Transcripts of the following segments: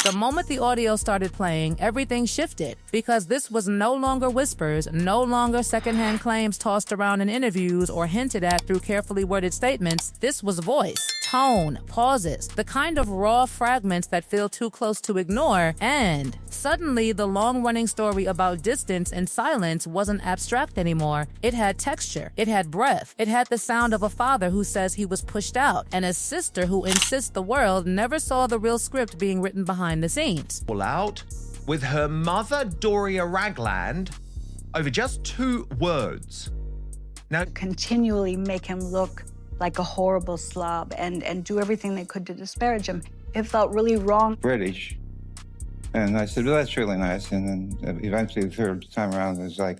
The moment the audio started playing, everything shifted, because this was no longer whispers, no longer secondhand claims tossed around in interviews or hinted at through carefully worded statements. This was voice, tone, pauses, the kind of raw fragments that feel too close to ignore, and suddenly the long-running story about distance and silence wasn't abstract anymore. It had texture, it had breath, it had the sound of a father who says he was pushed out, and a sister who insists the world never saw the real script being written behind the scenes. All out with her mother, Doria Ragland, over just 2 words. Now, continually make him look like a horrible slob and do everything they could to disparage him. It felt really wrong. British. And I said, well, that's really nice. And then eventually the third time around, it was like,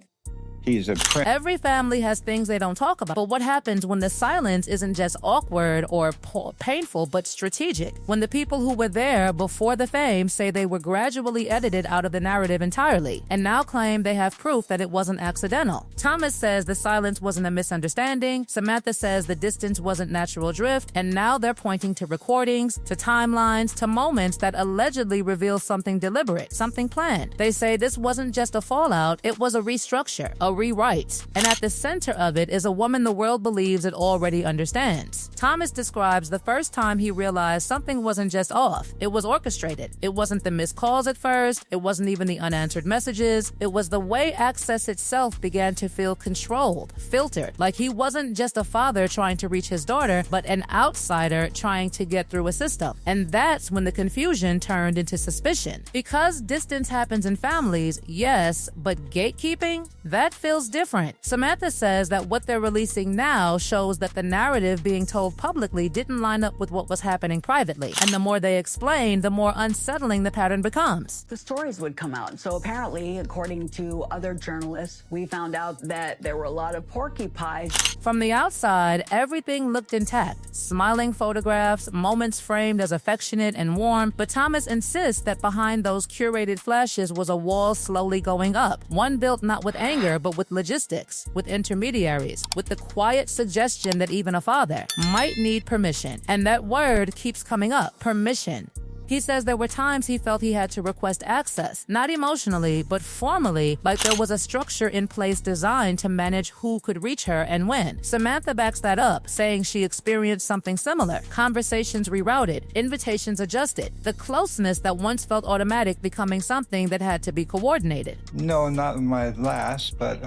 he's a prince. Every family has things they don't talk about. But what happens when the silence isn't just awkward or painful, but strategic? When the people who were there before the fame say they were gradually edited out of the narrative entirely, and now claim they have proof that it wasn't accidental. Thomas says the silence wasn't a misunderstanding. Samantha says the distance wasn't natural drift. And now they're pointing to recordings, to timelines, to moments that allegedly reveal something deliberate, something planned. They say this wasn't just a fallout, it was a restructure, a rewrite, and at the center of it is a woman the world believes it already understands. Thomas describes the first time he realized something wasn't just off, it was orchestrated. It wasn't the missed calls at first, it wasn't even the unanswered messages, it was the way access itself began to feel controlled, filtered, like he wasn't just a father trying to reach his daughter, but an outsider trying to get through a system. And that's when the confusion turned into suspicion. Because distance happens in families, yes, but gatekeeping? That feels different. Samantha says that what they're releasing now shows that the narrative being told publicly didn't line up with what was happening privately. And the more they explain, the more unsettling the pattern becomes. The stories would come out. So apparently, according to other journalists, we found out that there were a lot of porcupines. From the outside, everything looked intact. Smiling photographs, moments framed as affectionate and warm, but Thomas insists that behind those curated flashes was a wall slowly going up. One built not with anger, but with logistics, with intermediaries, with the quiet suggestion that even a father might need permission. And that word keeps coming up, permission. He says there were times he felt he had to request access, not emotionally, but formally, like there was a structure in place designed to manage who could reach her and when. Samantha backs that up, saying she experienced something similar. Conversations rerouted, invitations adjusted, the closeness that once felt automatic becoming something that had to be coordinated. No, not in my last, but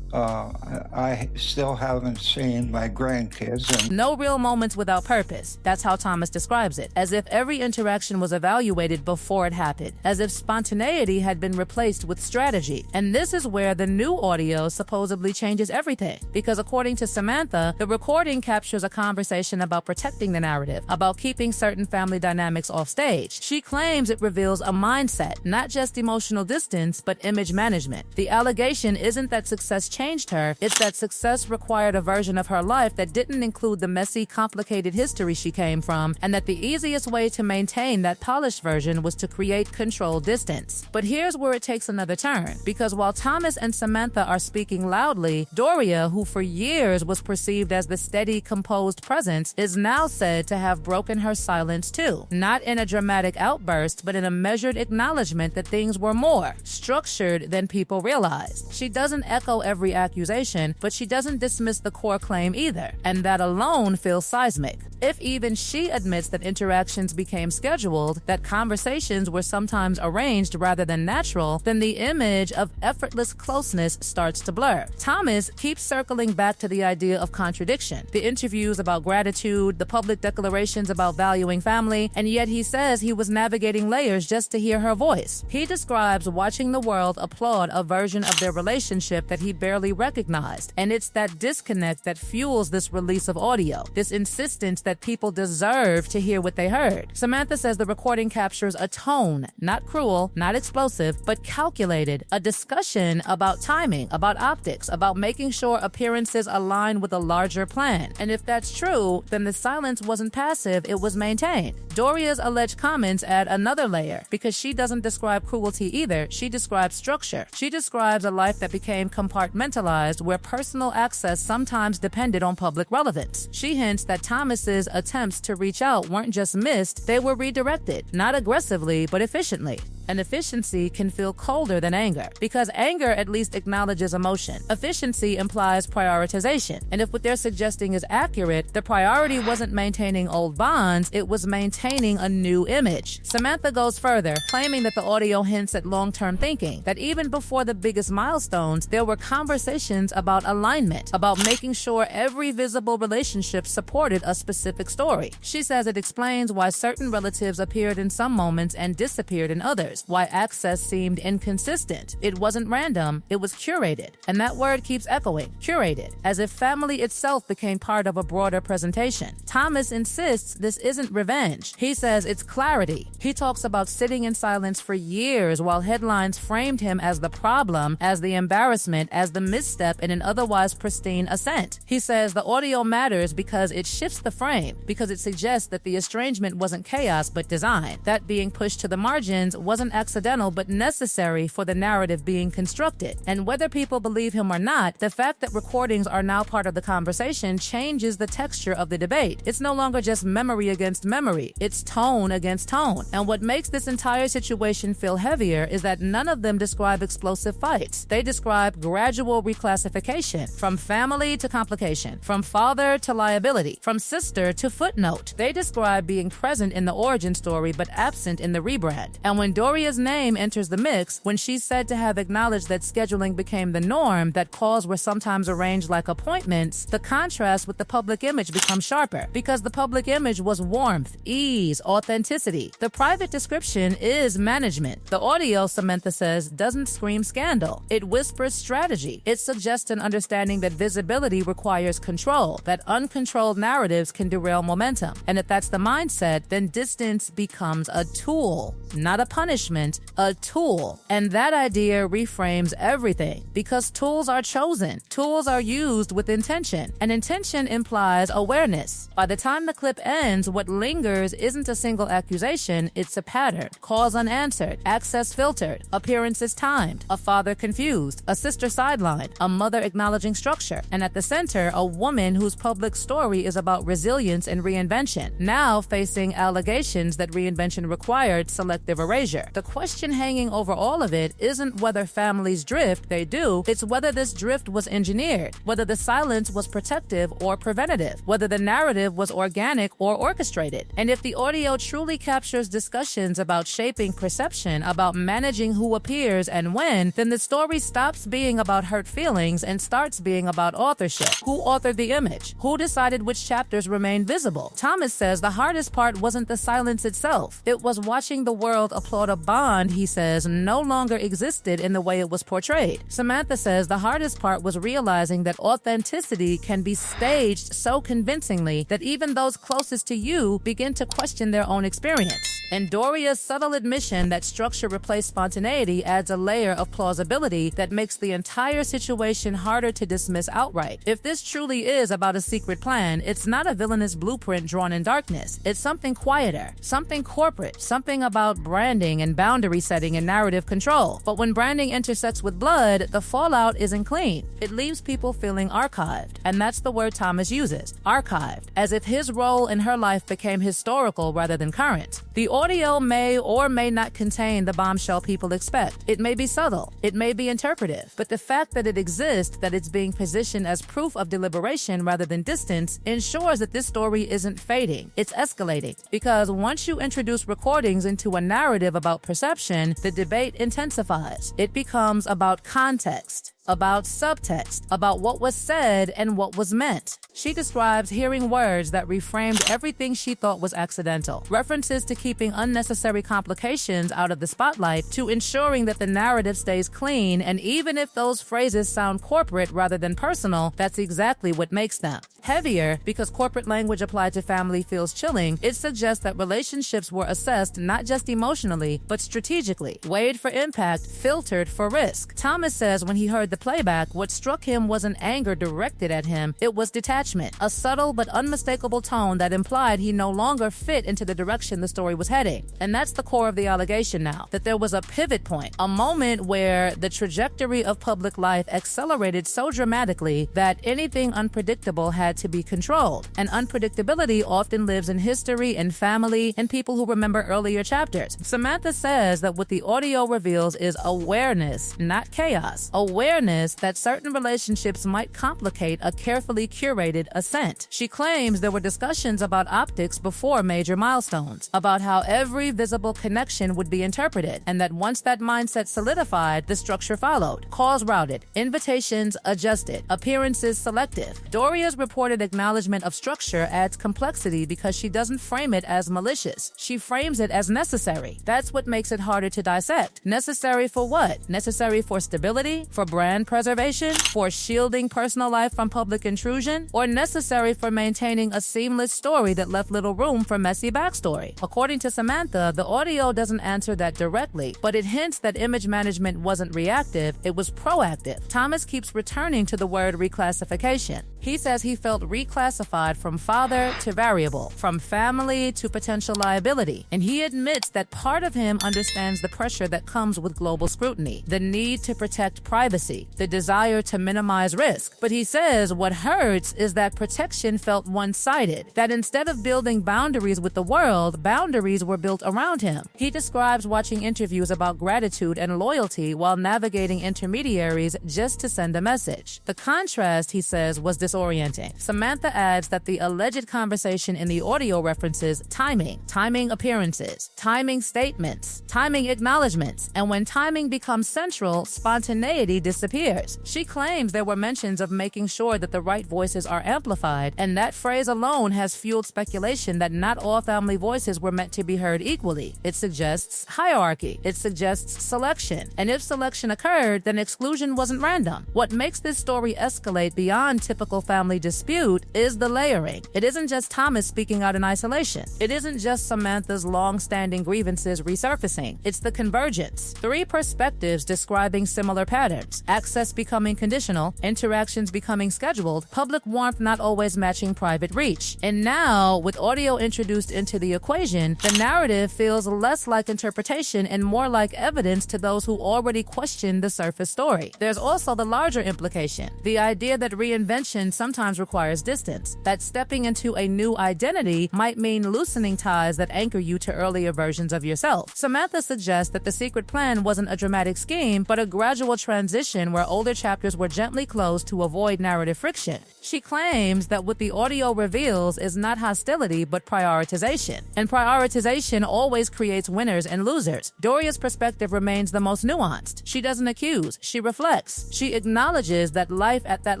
I still haven't seen my grandkids. And no real moments without purpose. That's how Thomas describes it. As if every interaction was evaluated before it happened. As if spontaneity had been replaced with strategy. And this is where the new audio supposedly changes everything. Because according to Samantha, the recording captures a conversation about protecting the narrative, about keeping certain family dynamics off stage. She claims it reveals a mindset, not just emotional distance, but image management. The allegation isn't that success changed her, it's that success required a version of her life that didn't include the messy, complicated history she came from, and that the easiest way to maintain that polished version was to create controlled distance. But here's where it takes another turn, because while Thomas and Samantha are speaking loudly, Doria, who for years was perceived as the steady, composed presence, is now said to have broken her silence too. Not in a dramatic outburst, but in a measured acknowledgement that things were more structured than people realized. She doesn't echo every accusation, but she doesn't dismiss the core claim either, and that alone feels seismic. If even she admits that interactions became scheduled, that conversations were sometimes arranged rather than natural, then the image of effortless closeness starts to blur. Thomas keeps circling back to the idea of contradiction, the interviews about gratitude, the public declarations about valuing family, and yet he says he was navigating layers just to hear her voice. He describes watching the world applaud a version of their relationship that he barely recognized, and it's that disconnect that fuels this release of audio, this insistence that people deserve to hear what they heard. Samantha says the recording captures a tone, not cruel, not explosive, but calculated, a discussion about timing, about optics, about making sure appearances align with a larger plan. And if that's true, then the silence wasn't passive, it was maintained. Doria's alleged comments add another layer, because she doesn't describe cruelty either, she describes structure. She describes a life that became compartmentalized, compartmentalized where personal access sometimes depended on public relevance. She hints that Thomas's attempts to reach out weren't just missed, they were redirected, not aggressively, but efficiently. And efficiency can feel colder than anger, because anger at least acknowledges emotion. Efficiency implies prioritization, and if what they're suggesting is accurate, the priority wasn't maintaining old bonds, it was maintaining a new image. Samantha goes further, claiming that the audio hints at long-term thinking, that even before the biggest milestones, there were conversations about alignment, about making sure every visible relationship supported a specific story. She says it explains why certain relatives appeared in some moments and disappeared in others, why access seemed inconsistent. It wasn't random, it was curated. And that word keeps echoing, curated, as if family itself became part of a broader presentation. Thomas insists this isn't revenge. He says it's clarity. He talks about sitting in silence for years while headlines framed him as the problem, as the embarrassment, as the misstep in an otherwise pristine ascent. He says the audio matters because it shifts the frame, because it suggests that the estrangement wasn't chaos but design, that being pushed to the margins wasn't accidental but necessary for the narrative being constructed. And whether people believe him or not, the fact that recordings are now part of the conversation changes the texture of the debate. It's no longer just memory against memory, it's tone against tone. And what makes this entire situation feel heavier is that none of them describe explosive fights. They describe gradual reclassification, from family to complication, from father to liability, from sister to footnote. They describe being present in the origin story but absent in the rebrand. And when Doria's name enters the mix, when she's said to have acknowledged that scheduling became the norm, that calls were sometimes arranged like appointments, the contrast with the public image becomes sharper, because the public image was warmth, ease, authenticity. The private description is management. The audio, Samantha says, doesn't scream scandal. It whispers strategy. It suggests an understanding that visibility requires control, that uncontrolled narratives can derail momentum. And if that's the mindset, then distance becomes a tool, not a punishment, a tool. And that idea reframes everything, because tools are chosen. Tools are used with intention, and intention implies awareness. By the time the clip ends, what lingers isn't a single accusation, it's a pattern. Calls unanswered, access filtered, appearances timed, a father confused, a sister sidelined, a mother acknowledging structure, and at the center, a woman whose public story is about resilience and reinvention, now facing allegations that reinvention required selective erasure. The question hanging over all of it isn't whether families drift, they do, it's whether this drift was engineered, whether the silence was protective or preventative, whether the narrative was organic or orchestrated. And if the audio truly captures discussions about shaping perception, about managing who appears and when, then the story stops being about hurt feelings and starts being about authorship. Who authored the image? Who decided which chapters remained visible? Thomas says the hardest part wasn't the silence itself. It was watching the world applaud a bond, he says, no longer existed in the way it was portrayed. Samantha says the hardest part was realizing that authenticity can be staged so convincingly that even those closest to you begin to question their own experience. And Doria's subtle admission that structure replaced spontaneity adds a layer of plausibility that makes the entire situation harder to dismiss outright. If this truly is about a secret plan, it's not a villainous blueprint drawn in darkness. It's something quieter, something corporate, something about branding and boundary setting and narrative control. But when branding intersects with blood, the fallout isn't clean. It leaves people feeling archived. And that's the word Thomas uses, archived, as if his role in her life became historical rather than current. The audio may or may not contain the bombshell people expect. It may be subtle, it may be interpretive, but the fact that it exists, that it's being positioned as proof of deliberation rather than distance, ensures that this story isn't fading, it's escalating. Because once you introduce recordings into a narrative about perception, the debate intensifies. It becomes about context, about subtext, about what was said and what was meant. She describes hearing words that reframed everything she thought was accidental, references to keeping unnecessary complications out of the spotlight, to ensuring that the narrative stays clean, and even if those phrases sound corporate rather than personal, that's exactly what makes them. Heavier, because corporate language applied to family feels chilling, it suggests that relationships were assessed not just emotionally, but strategically, weighed for impact, filtered for risk. Thomas says when he heard the playback, what struck him wasn't anger directed at him, it was detachment, a subtle but unmistakable tone that implied he no longer fit into the direction the story was heading. And that's the core of the allegation now, that there was a pivot point, a moment where the trajectory of public life accelerated so dramatically that anything unpredictable had to be controlled. And unpredictability often lives in history and family and people who remember earlier chapters. Samantha says that what the audio reveals is awareness, not chaos. Awareness that certain relationships might complicate a carefully curated ascent. She claims there were discussions about optics before major milestones, about how every visible connection would be interpreted, and that once that mindset solidified, the structure followed. Calls routed, invitations adjusted, appearances selective. Doria's reported acknowledgement of structure adds complexity because she doesn't frame it as malicious. She frames it as necessary. That's what makes it harder to dissect. Necessary for what? Necessary for stability? For brand preservation? For shielding personal life from public intrusion? Or necessary for maintaining a seamless story that left little room for messy backstory? According to Samantha, the audio doesn't answer that directly, but it hints that image management wasn't reactive, it was proactive. Thomas keeps returning to the word reclassification. He says he felt reclassified from father to variable, from family to potential liability, and he admits that part of him understands the pressure that comes with global scrutiny, the need to protect privacy, the desire to minimize risk. But he says what hurts is that protection felt one-sided, that instead of building boundaries with the world, boundaries were built around him. He describes watching interviews about gratitude and loyalty while navigating intermediaries just to send a message. The contrast, he says, was disorienting. Samantha adds that the alleged conversation in the audio references timing appearances, timing statements, timing acknowledgments, and when timing becomes central, spontaneity disappears. She claims there were mentions of making sure that the right voices are amplified, and that phrase alone has fueled speculation that not all family voices were meant to be heard equally. It suggests hierarchy. It suggests selection. And if selection occurred, then exclusion wasn't random. What makes this story escalate beyond typical family dispute is the layering. It isn't just Thomas speaking out in isolation. It isn't just Samantha's long-standing grievances resurfacing. It's the convergence. Three perspectives describing similar patterns. Access becoming conditional, interactions becoming scheduled, public warmth not always matching private reach. And now, with audio introduced into the equation, the narrative feels less like interpretation and more like evidence to those who already question the surface story. There's also the larger implication, the idea that reinvention sometimes requires distance, that stepping into a new identity might mean loosening ties that anchor you to earlier versions of yourself. Samantha suggests that the secret plan wasn't a dramatic scheme, but a gradual transition where older chapters were gently closed to avoid narrative friction. She claims that what the audio reveals is not hostility, but prioritization. And prioritization always creates winners and losers. Doria's perspective remains the most nuanced. She doesn't accuse, she reflects. She acknowledges that life at that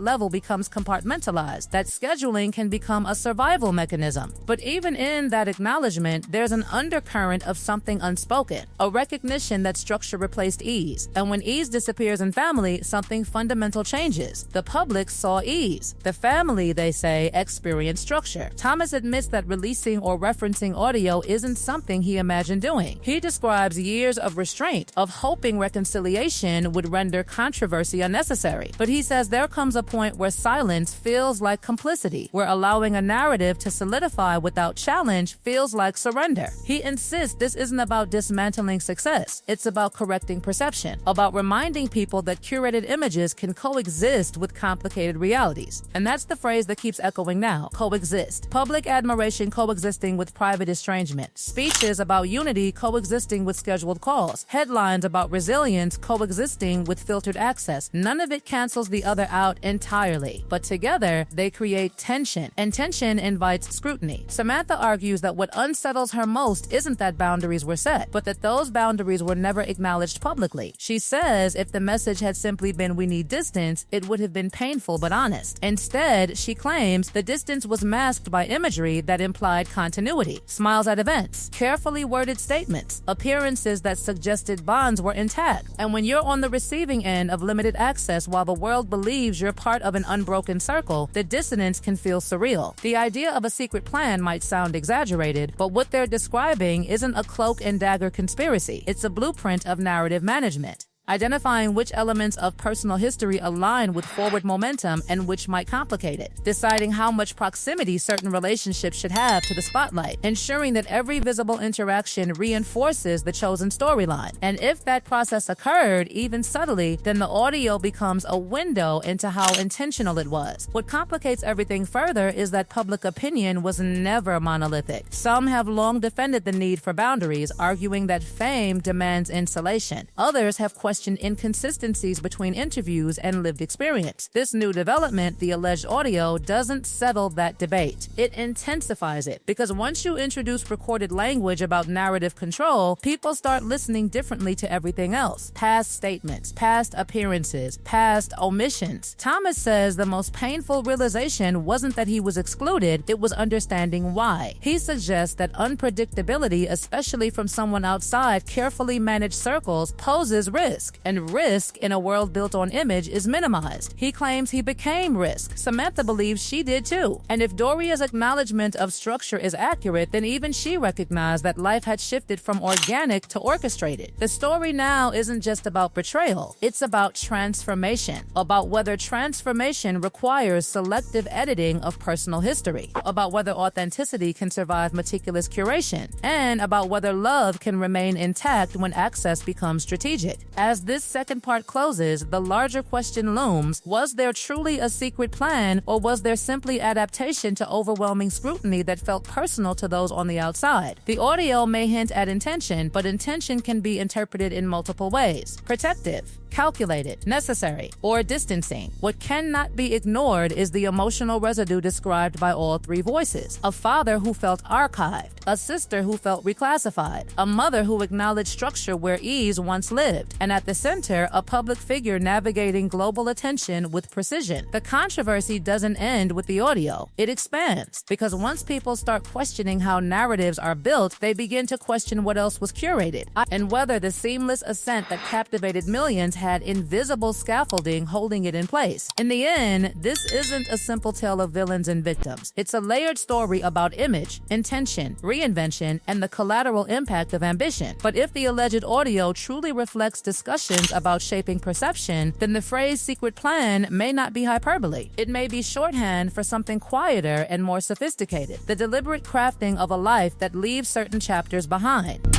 level becomes compartmentalized, that scheduling can become a survival mechanism. But even in that acknowledgement, there's an undercurrent of something unspoken, a recognition that structure replaced ease. And when ease disappears in family, something fundamental changes. The public saw ease. The family, they say, experienced structure. Thomas admits that releasing or referencing audio isn't something he imagined doing. He describes years of restraint, of hoping reconciliation would render controversy unnecessary. But he says there comes a point where silence feels like complicity, where allowing a narrative to solidify without challenge feels like surrender. He insists this isn't about dismantling success. It's about correcting perception, about reminding people that curated images can coexist with complicated realities. And that's the phrase that keeps echoing now, coexist. Public admiration coexisting with private estrangement. Speeches about unity coexisting with scheduled calls. Headlines about resilience coexisting with filtered access. None of it cancels the other out entirely, but together they create tension, and tension invites scrutiny. Samantha argues that what unsettles her most isn't that boundaries were set, but that those boundaries were never acknowledged publicly. She says if the message had simply been "we need distance," it would have been painful but honest. Instead, she claims the distance was masked by imagery that implied continuity, smiles at events, carefully worded statements, appearances that suggested bonds were intact. And when you're on the receiving end of limited access while the world believes you're part of an unbroken circle, the dissonance can feel surreal. The idea of a secret plan might sound exaggerated, but what they're describing isn't a cloak and dagger conspiracy. It's a blueprint of narrative management, identifying which elements of personal history align with forward momentum and which might complicate it, deciding how much proximity certain relationships should have to the spotlight, ensuring that every visible interaction reinforces the chosen storyline. And if that process occurred, even subtly, then the audio becomes a window into how intentional it was. What complicates everything further is that public opinion was never monolithic. Some have long defended the need for boundaries, arguing that fame demands insulation. Others have questioned inconsistencies between interviews and lived experience. This new development, the alleged audio, doesn't settle that debate. It intensifies it, because once you introduce recorded language about narrative control, people start listening differently to everything else. Past statements, past appearances, past omissions. Thomas says the most painful realization wasn't that he was excluded, it was understanding why. He suggests that unpredictability, especially from someone outside carefully managed circles, poses risk. And risk in a world built on image is minimized. He claims he became risk. Samantha believes she did too. And if Doria's acknowledgement of structure is accurate, then even she recognized that life had shifted from organic to orchestrated. The story now isn't just about betrayal, it's about transformation, about whether transformation requires selective editing of personal history, about whether authenticity can survive meticulous curation, and about whether love can remain intact when access becomes strategic. As this second part closes, the larger question looms: was there truly a secret plan, or was there simply adaptation to overwhelming scrutiny that felt personal to those on the outside? The audio may hint at intention, but intention can be interpreted in multiple ways: protective, calculated, necessary, or distancing. What cannot be ignored is the emotional residue described by all three voices: a father who felt archived, a sister who felt reclassified, a mother who acknowledged structure where ease once lived, and at the center, a public figure navigating global attention with precision. The controversy doesn't end with the audio. It expands, because once people start questioning how narratives are built, they begin to question what else was curated, and whether the seamless ascent that captivated millions had invisible scaffolding holding it in place. In the end, this isn't a simple tale of villains and victims. It's a layered story about image, intention, reinvention, and the collateral impact of ambition. But if the alleged audio truly reflects discussions about shaping perception, then the phrase secret plan may not be hyperbole. It may be shorthand for something quieter and more sophisticated: the deliberate crafting of a life that leaves certain chapters behind.